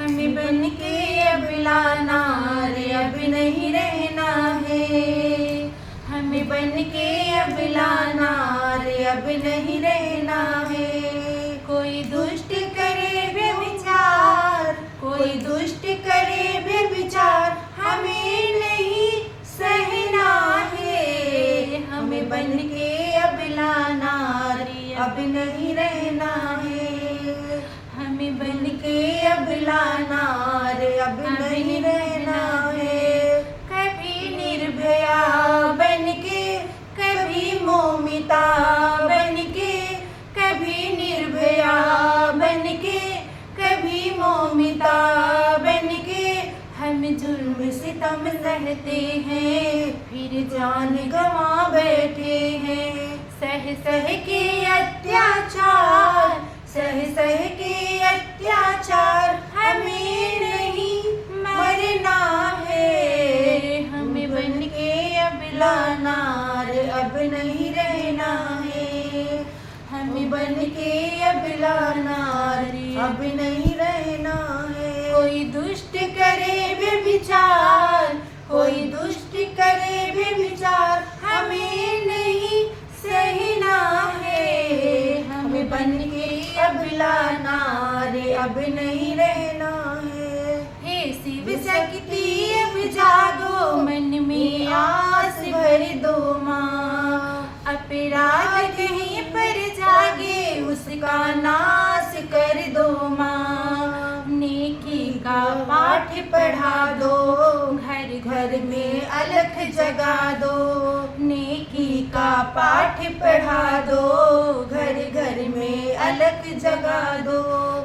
हमें बन के अबला नार अब नहीं रहना है। हमें बन के अबला नार अब नहीं रहना है। कोई दुष्ट करे व्यभिचार, कोई दुष्ट करे व्यभिचार, हमें नहीं सहना है। हमें बन के अबला नार अब नहीं रहना है। हमें बन के अबला नार अब नहीं रहना है। कभी निर्भया बन के, कभी मौमिता बन के, कभी निर्भया बन के, कभी मौमिता बन के, हम जुल्म सितम सहते हैं, फिर जान गंवा बैठे हैं। सह सह के अत्याचार, सह सह के अत्याचार, हमें नहीं मरना है। हमें बन के अबला नार अब नहीं रहना है। हमें बन के अबला नार अब नहीं रहना है। कोई दुष्ट करे व्यभिचार, कोई दुष्ट करे व्यभिचार, हमें नहीं सहना है। हमें बन के अबला नार अब नहीं रहना है। हे शिव शक्ति अब जागो, मन में आस भर दो माँ। अपराध कहीं पर जागे, उसका नाश कर दो माँ। नेकी का पाठ पढ़ा दो, घर घर में अलख जगा दो। नेकी का पाठ पढ़ा दो, घर घर में अलख जगा दो।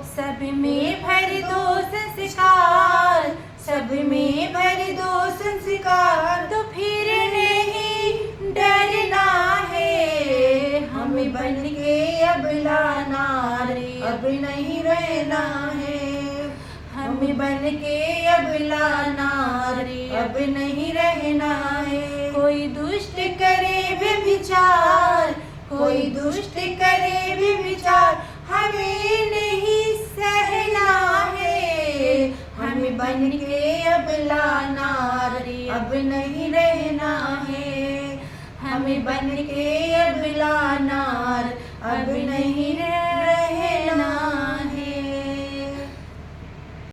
सब में भर दो संस्कार, सब में भर दो संस्कार, तो फिर नहीं डरना है। हमें बन के अबला नार अब नहीं रहना है। हमें बन के अबला नार अब नहीं रहना है। कोई दुष्ट करे व्यभिचार, कोई दुष्ट करे व्यभिचार, हमें नहीं सहना है। हमें बन के अबला नार अब नहीं रहना है। हमें बन के अबला नार अब नहीं